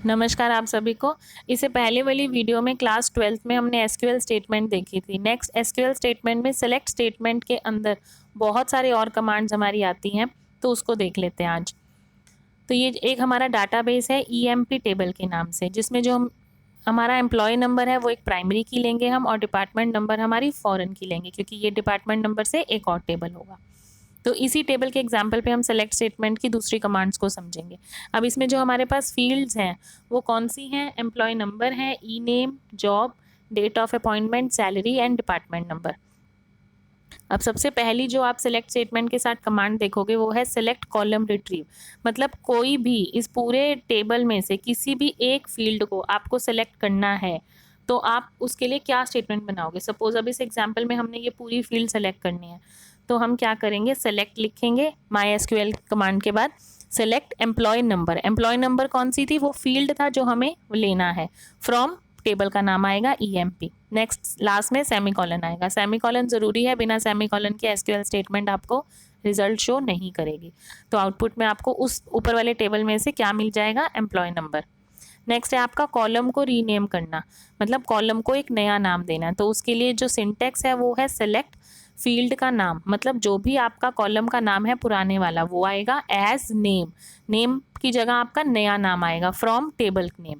नमस्कार आप सभी को। इससे पहले वाली वीडियो में क्लास 12th में हमने एसक्यूएल स्टेटमेंट देखी थी। नेक्स्ट एसक्यूएल स्टेटमेंट में सेलेक्ट स्टेटमेंट के अंदर बहुत सारे और कमांड्स हमारी आती हैं, तो उसको देख लेते हैं आज। तो ये एक हमारा डाटाबेस है ईएमपी टेबल के नाम से, जिसमें जो हमारा एम्प्लॉय नंबर है वो एक प्राइमरी की लेंगे हम, और डिपार्टमेंट नंबर हमारी फॉरेन की लेंगे, क्योंकि ये डिपार्टमेंट नंबर से एक और टेबल होगा। तो इसी टेबल के एग्जाम्पल पे हम सेलेक्ट स्टेटमेंट की दूसरी कमांड्स को समझेंगे। अब इसमें जो हमारे पास फील्ड्स हैं वो कौन सी हैं? एम्प्लॉय नंबर है, E name, job, date of appointment, salary and department number. अब सबसे पहली जो आप सेलेक्ट स्टेटमेंट के साथ कमांड देखोगे वो है सेलेक्ट कॉलम रिट्रीव। मतलब कोई भी इस पूरे टेबल में से किसी भी एक फील्ड को आपको सेलेक्ट करना है, तो आप उसके लिए क्या स्टेटमेंट बनाओगे? सपोज अब इस एग्जाम्पल में हमने ये पूरी फील्ड सेलेक्ट करनी है, तो हम क्या करेंगे? सेलेक्ट लिखेंगे माई एसक्यूएल कमांड के बाद, select employ number. Employ number कौन सी थी? वो फील्ड था जो हमें लेना है। फ्रॉम टेबल का नाम आएगा ईएमपी। नेक्स्ट लास्ट में सेमीकोलन आएगा। सेमीकोलन जरूरी है, बिना सेमीकोलन के एसक्यूएल स्टेटमेंट आपको रिजल्ट शो नहीं करेगी। तो आउटपुट में आपको उस ऊपर वाले टेबल में से क्या मिल जाएगा? Employ number. नेक्स्ट है आपका कॉलम को रीनेम करना, मतलब कॉलम को एक नया नाम देना। तो उसके लिए जो सिंटेक्स है वो है सेलेक्ट फील्ड का नाम, मतलब जो भी आपका कॉलम का नाम है पुराने वाला वो आएगा एज नेम। नेम की जगह आपका नया नाम आएगा from table name,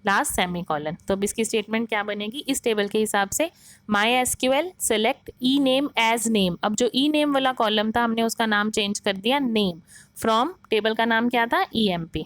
last semi colon. तो अब इसकी स्टेटमेंट क्या बनेगी इस टेबल के हिसाब से? My SQL select E name as name. अब जो ई नेम वाला कॉलम था हमने उसका नाम चेंज कर दिया नेम, फ्रॉम टेबल का नाम क्या था? ईएमपी।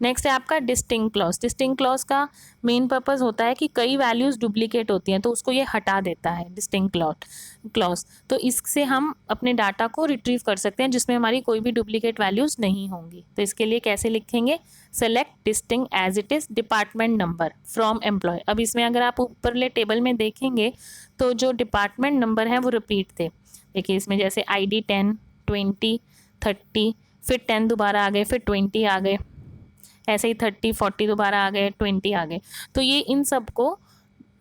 नेक्स्ट है आपका डिस्टिंग क्लॉज। डिस्टिंग क्लॉज का मेन पर्पस होता है कि कई वैल्यूज डुप्लीकेट होती हैं, तो उसको ये हटा देता है डिस्टिंग क्लॉज। तो इससे हम अपने डाटा को रिट्रीव कर सकते हैं जिसमें हमारी कोई भी डुप्लीकेट वैल्यूज नहीं होंगी। तो इसके लिए कैसे लिखेंगे? Select distinct as it is department number from employ. अब इसमें अगर आप ऊपरले टेबल में देखेंगे तो जो डिपार्टमेंट नंबर हैं वो रिपीट थे। देखिए इसमें जैसे ID 10, 20, 30, फिर 10 दोबारा आ गए, फिर 20 आ गए, ऐसे ही 30, 40 दोबारा आ गए, 20 आ गए। तो ये इन सबको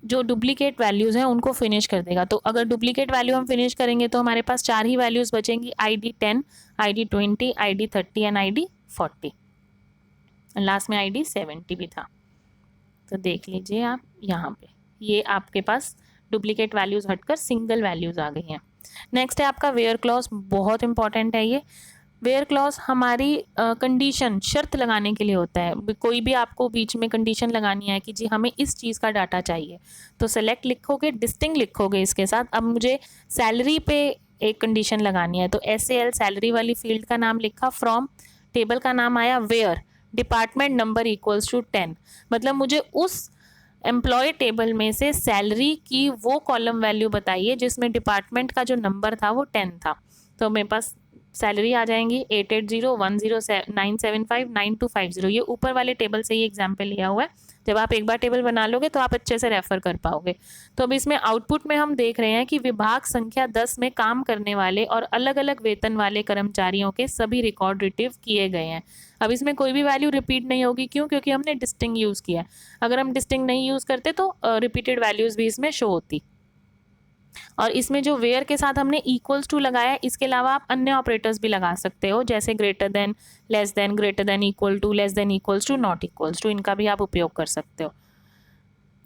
जो डुप्लीकेट वैल्यूज़ हैं उनको फिनिश कर देगा। तो अगर डुप्लीकेट वैल्यू हम फिनिश करेंगे तो हमारे पास 4 ही वैल्यूज़ बचेंगी, ID 10, ID 20, ID 30 and ID 40। Last में ID 70 भी था। तो देख लीजिए आप यहाँ पे, ये आपके पास डुप्लीकेट वैल्यूज़ हटकर सिंगल वैल्यूज़ आ गई हैं। नेक्स्ट है आपका वेयर क्लॉज। बहुत इंपॉर्टेंट है ये। वेयर क्लॉज हमारी कंडीशन, शर्त लगाने के लिए होता है। कोई भी आपको बीच में कंडीशन लगानी है कि जी हमें इस चीज़ का डाटा चाहिए, तो सेलेक्ट लिखोगे, डिस्टिंग लिखोगे इसके साथ। अब मुझे सैलरी पे एक कंडीशन लगानी है, तो SAL सैलरी वाली फील्ड का नाम लिखा, फ्रॉम टेबल का नाम आया where, department number equals to 10। मतलब मुझे उस एम्प्लॉय टेबल में से सैलरी की वो कॉलम वैल्यू बताइए जिसमें डिपार्टमेंट का जो नंबर था वो 10 था। तो मेरे पास सैलरी आ जाएंगी 880109759250। ये ऊपर वाले टेबल से ये एग्जाम्पल लिया हुआ है। जब आप एक बार टेबल बना लोगे तो आप अच्छे से रेफर कर पाओगे। तो अब इसमें आउटपुट में हम देख रहे हैं कि विभाग संख्या 10 में काम करने वाले और अलग अलग वेतन वाले कर्मचारियों के सभी रिकॉर्ड रिट्रीव किए गए हैं। अब इसमें कोई भी वैल्यू रिपीट नहीं होगी, क्यों? क्योंकि हमने डिस्टिंग यूज़ किया। अगर हम डिस्टिंग नहीं यूज़ करते तो रिपीटेड वैल्यूज़ भी इसमें शो होती। और इसमें जो वेयर के साथ हमने इक्वल्स टू लगाया, इसके अलावा आप अन्य ऑपरेटर्स भी लगा सकते हो, जैसे greater than, less than, greater than equal to, less than equals to, not equals to, इनका भी आप उपयोग कर सकते हो।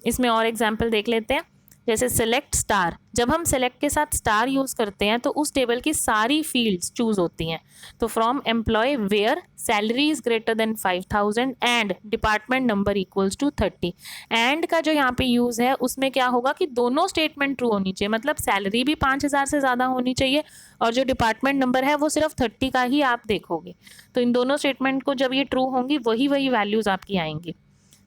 इसमें और एग्जाम्पल देख लेते हैं, जैसे सेलेक्ट स्टार। जब हम सेलेक्ट के साथ स्टार यूज करते हैं तो उस टेबल की सारी फील्ड्स चूज होती हैं। तो from employ where salary is greater than 5000 and department number equals to 30। And का जो यहाँ पे यूज है उसमें क्या होगा कि दोनों स्टेटमेंट ट्रू होनी चाहिए, मतलब सैलरी भी 5000 से ज्यादा होनी चाहिए और जो डिपार्टमेंट नंबर है वो सिर्फ 30 का ही आप देखोगे। तो इन दोनों स्टेटमेंट को जब ये ट्रू होंगी वही वैल्यूज आपकी आएंगी।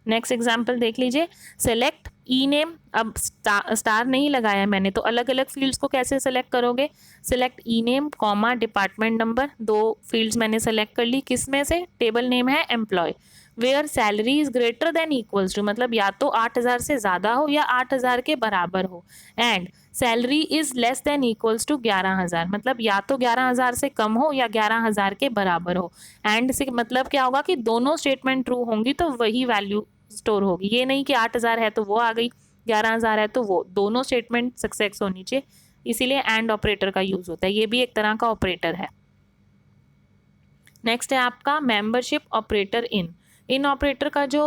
नेक्स्ट एग्जाम्पल देख लीजिए, सेलेक्ट ई नेम। अब स्टार नहीं लगाया मैंने, तो अलग अलग फील्ड्स को कैसे सेलेक्ट करोगे? Select E name comma department number, दो फील्ड्स मैंने सेलेक्ट कर ली। किस में से? टेबल नेम है employ, where salary is greater than equals to, मतलब या तो 8000 से ज़्यादा हो या 8000 के बराबर हो, and salary is less than equals to 11000, मतलब या तो 11000 से कम हो या 11000 के बराबर हो। एंड से मतलब क्या होगा कि दोनों स्टेटमेंट ट्रू होंगी तो वही वैल्यू स्टोर होगी। ये नहीं कि 8000 है तो वो आ गई, 11000 है तो वो, दोनों स्टेटमेंट सक्सेस होनी चाहिए। इसीलिए एंड ऑपरेटर का यूज होता है, ये भी एक तरह का ऑपरेटर है। नेक्स्ट है आपका मेंबरशिप ऑपरेटर इन ऑपरेटर का जो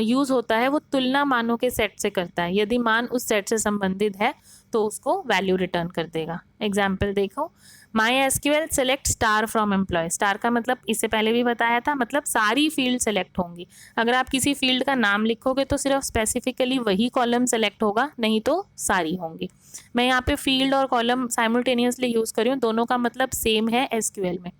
यूज़ होता है वो तुलना मानों के सेट से करता है। यदि मान उस सेट से संबंधित है तो उसको वैल्यू रिटर्न कर देगा। एग्जाम्पल देखो, my SQL select star from employ. Star का मतलब इससे पहले भी बताया था, मतलब सारी फील्ड सेलेक्ट होंगी। अगर आप किसी फील्ड का नाम लिखोगे तो सिर्फ स्पेसिफिकली वही कॉलम सेलेक्ट होगा, नहीं तो सारी होंगी। मैं यहाँ पे फील्ड और कॉलम साइमल्टेनियसली यूज़ कर रही हूँ, दोनों का मतलब सेम है एसक्यूएल में।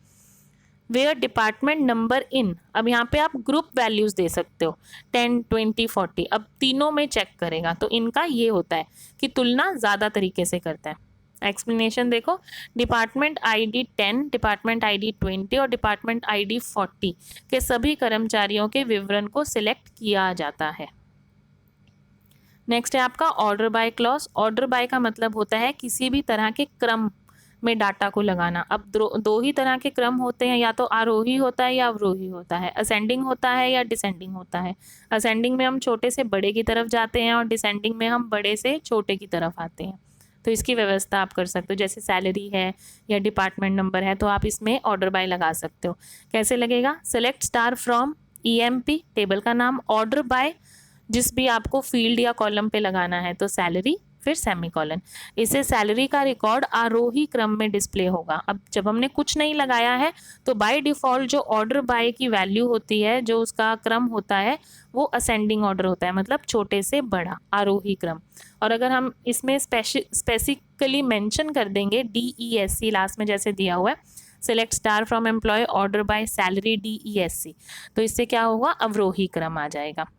वेयर डिपार्टमेंट नंबर इन, अब यहाँ पे आप ग्रुप वैल्यूज दे सकते हो 10, 20, 40, अब तीनों में चेक करेगा। तो इनका ये होता है कि तुलना ज़्यादा तरीके से करता है। एक्सप्लेनेशन देखो, डिपार्टमेंट आईडी 10, डिपार्टमेंट आईडी 20 और डिपार्टमेंट आईडी 40 के सभी कर्मचारियों के विवरण को सिलेक्ट किया जाता है। नेक्स्ट है आपका order by clause. Order by का मतलब होता है किसी भी तरह के क्रम में डाटा को लगाना। अब दो ही तरह के क्रम होते हैं, या तो आरोही होता है या अवरोही होता है, असेंडिंग होता है या डिसेंडिंग होता है। असेंडिंग में हम छोटे से बड़े की तरफ जाते हैं और डिसेंडिंग में हम बड़े से छोटे की तरफ आते हैं। तो इसकी व्यवस्था आप कर सकते हो, जैसे सैलरी है या डिपार्टमेंट नंबर है तो आप इसमें ऑर्डर बाय लगा सकते हो। कैसे लगेगा, select star from EMP, table का नाम, ऑर्डर बाय जिस भी आपको फील्ड या कॉलम पे लगाना है, तो सैलरी फिर सेमीकोलन। इससे सैलरी का रिकॉर्ड आरोही क्रम में डिस्प्ले होगा। अब जब हमने कुछ नहीं लगाया है तो बाय डिफ़ॉल्ट जो ऑर्डर बाय की वैल्यू होती है, जो उसका क्रम होता है, वो असेंडिंग ऑर्डर होता है, मतलब छोटे से बड़ा आरोही क्रम। और अगर हम इसमें स्पेसिफिकली मेंशन कर देंगे DESC लास्ट में जैसे दिया हुआ है, select star from employ order by salary DESC, तो इससे क्या होगा, अवरोही क्रम आ जाएगा।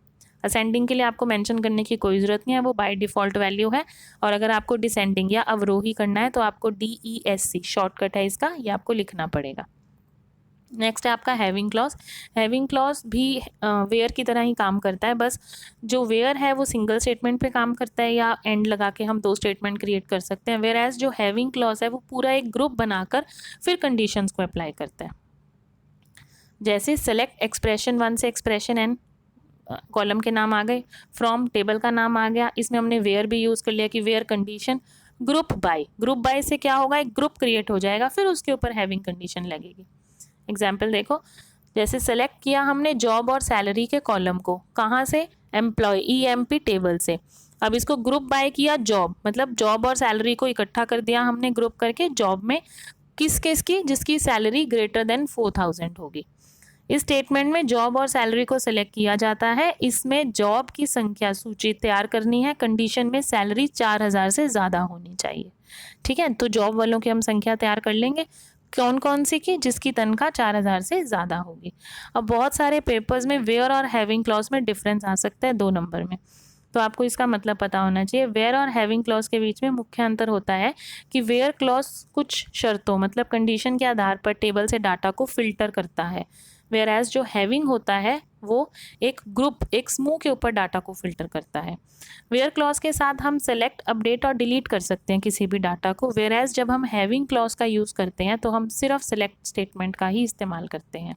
असेंडिंग के लिए आपको मेंशन करने की कोई ज़रूरत नहीं है, वो बाय डिफ़ॉल्ट वैल्यू है। और अगर आपको डिसेंडिंग या अवरोही करना है तो आपको DESC शॉर्टकट है इसका, ये आपको लिखना पड़ेगा। नेक्स्ट है आपका हैविंग क्लॉज। हैविंग क्लॉज भी वेयर की तरह ही काम करता है, बस जो वेयर है वो सिंगल स्टेटमेंट पे काम करता है या एंड लगा के हम दो स्टेटमेंट क्रिएट कर सकते हैं, वेयर एज जो हैविंग क्लॉज है वो पूरा एक ग्रुप बनाकर फिर कंडीशंस को अप्लाई करता है। जैसे सेलेक्ट एक्सप्रेशन 1 से एक्सप्रेशन N, कॉलम के नाम आ गए, फ्रॉम टेबल का नाम आ गया, इसमें हमने वेयर भी यूज़ कर लिया कि वेयर कंडीशन, ग्रुप बाय से क्या होगा, एक ग्रुप क्रिएट हो जाएगा, फिर उसके ऊपर हैविंग कंडीशन लगेगी। एग्जाम्पल देखो, जैसे सेलेक्ट किया हमने जॉब और सैलरी के कॉलम को, कहाँ से, एम्प्लॉय EMP टेबल से। अब इसको ग्रुप बाय किया जॉब, मतलब जॉब और सैलरी को इकट्ठा कर दिया हमने ग्रुप करके जॉब में, किसकी, जिसकी सैलरी ग्रेटर देन 4000 होगी। इस स्टेटमेंट में जॉब और सैलरी को सिलेक्ट किया जाता है। इसमें जॉब की संख्या सूची तैयार करनी है, कंडीशन में सैलरी 4000 से ज़्यादा होनी चाहिए। ठीक है, तो जॉब वालों की हम संख्या तैयार कर लेंगे, कौन कौन सी की, जिसकी तनख्वाह 4000 से ज़्यादा होगी। अब बहुत सारे पेपर्स में वेयर और हैविंग क्लॉज में डिफरेंस आ सकता है 2 नंबर में, तो आपको इसका मतलब पता होना चाहिए। वेयर और हैविंग क्लॉज के बीच में मुख्य अंतर होता है कि वेयर क्लॉज कुछ शर्तों मतलब कंडीशन के आधार पर टेबल से डाटा को फिल्टर करता है, वेयर एज जो हैविंग होता है वो एक ग्रुप, एक समूह के ऊपर डाटा को फिल्टर करता है। वेयर क्लॉज के साथ हम सेलेक्ट, अपडेट और डिलीट कर सकते हैं किसी भी डाटा को, वेयर एज जब हम हैविंग क्लॉज का यूज़ करते हैं तो हम सिर्फ सेलेक्ट स्टेटमेंट का ही इस्तेमाल करते हैं।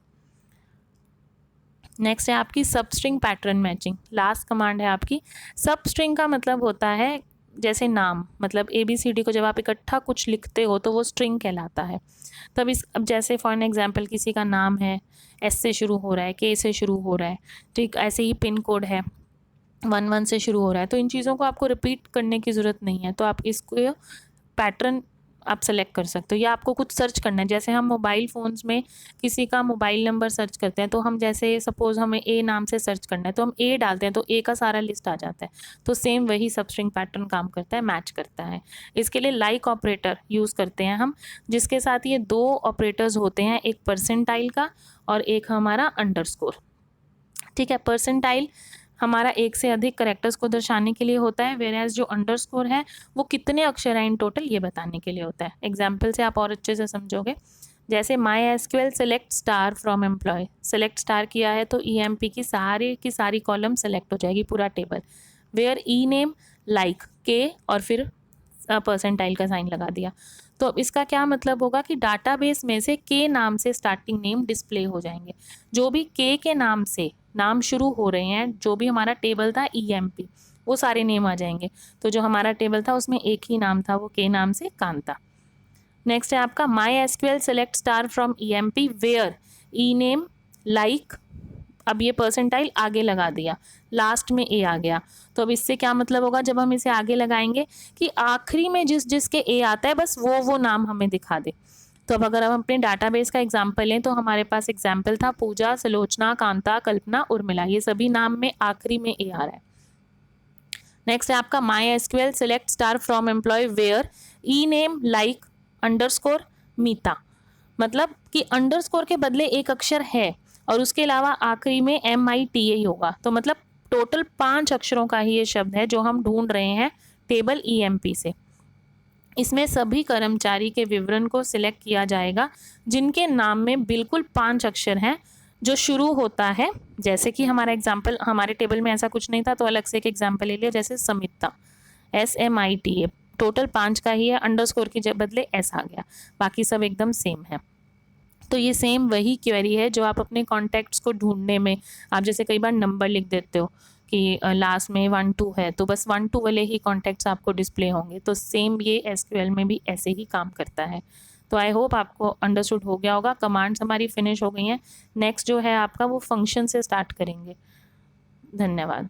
नेक्स्ट है आपकी substring pattern matching, last command है आपकी। सबस्ट्रिंग का मतलब होता है जैसे नाम, मतलब ABCD को जब आप इकट्ठा कुछ लिखते हो तो वो स्ट्रिंग कहलाता है। तब अब जैसे फॉर एन एग्जांपल किसी का नाम है, S से शुरू हो रहा है, K से शुरू हो रहा है, ठीक, ऐसे ही पिन कोड है 11 से शुरू हो रहा है, तो इन चीज़ों को आपको रिपीट करने की ज़रूरत नहीं है, तो आप इसको पैटर्न आप सेलेक्ट कर सकते हो। या आपको कुछ सर्च करना है, जैसे हम मोबाइल फ़ोन्स में किसी का मोबाइल नंबर सर्च करते हैं, तो हम जैसे सपोज़ हमें A नाम से सर्च करना है तो हम A डालते हैं तो A का सारा लिस्ट आ जाता है, तो सेम वही सबस्ट्रिंग पैटर्न काम करता है, मैच करता है। इसके लिए लाइक ऑपरेटर यूज़ करते हैं हम, जिसके साथ ये 2 ऑपरेटर्स होते हैं, एक परसेंटाइल का और एक हमारा अंडरस्कोर। ठीक है, परसेंटाइल हमारा एक से अधिक करेक्टर्स को दर्शाने के लिए होता है, वेयर जो अंडरस्कोर है वो कितने अक्षर हैं इन टोटल ये बताने के लिए होता है। एग्जाम्पल से आप और अच्छे से समझोगे, जैसे माई SQL select star from employ, select star किया है तो EMP की सारी कॉलम सेलेक्ट हो जाएगी, पूरा table. Where E name like के और फिर परसेंटाइल का साइन लगा दिया, तो अब इसका क्या मतलब होगा कि डाटाबेस में से के नाम से स्टार्टिंग नेम डिस्प्ले हो जाएंगे। जो भी के नाम से नाम शुरू हो रहे हैं, जो भी हमारा टेबल था EMP, वो सारे नेम आ जाएंगे। तो जो हमारा टेबल था उसमें एक ही नाम था, वो के नाम से कांता। नेक्स्ट है आपका my SQL select star from EMP where E name, like, अब ये परसेंटाइल आगे लगा दिया, लास्ट में ए आ गया। तो अब इससे क्या मतलब होगा जब हम इसे आगे लगाएंगे कि आखिरी में जिस जिसके ए आता है बस वो नाम हमें दिखा दे। तो अब अगर हम अपने डाटाबेस का एग्जाम्पल लें तो हमारे पास एग्जाम्पल था पूजा, सुलोचना, कांता, कल्पना, उर्मिला, ये सभी नाम में आखिरी में ए आ रहा है। नेक्स्ट है आपका my SQL select star from employ where E name, like, underscore, Meeta. मतलब कि अंडरस्कोर के बदले एक अक्षर है और उसके अलावा आखिरी में MITA ही होगा। तो मतलब टोटल 5 अक्षरों का ही ये शब्द है जो हम ढूंढ रहे हैं टेबल EMP से। इसमें सभी कर्मचारी के विवरण को सिलेक्ट किया जाएगा जिनके नाम में बिल्कुल 5 अक्षर हैं, जो शुरू होता है, जैसे कि हमारा एग्जाम्पल, हमारे टेबल में ऐसा कुछ नहीं था तो अलग से एक एग्जाम्पल ले लिया, जैसे समिता, SMITA, टोटल 5 का ही है, अंडरस्कोर के बदले S आ गया, बाकी सब एकदम सेम है। तो ये सेम वही क्वेरी है जो आप अपने कॉन्टैक्ट्स को ढूंढने में, आप जैसे कई बार नंबर लिख देते हो कि लास्ट में 1 2 है तो बस 1 2 वाले ही कॉन्टैक्ट्स आपको डिस्प्ले होंगे, तो सेम ये SQL में भी ऐसे ही काम करता है। तो आई होप आपको अंडरस्टूड हो गया होगा। कमांड्स हमारी फिनिश हो गई हैं। नेक्स्ट जो है आपका वो फंक्शन से स्टार्ट करेंगे। धन्यवाद।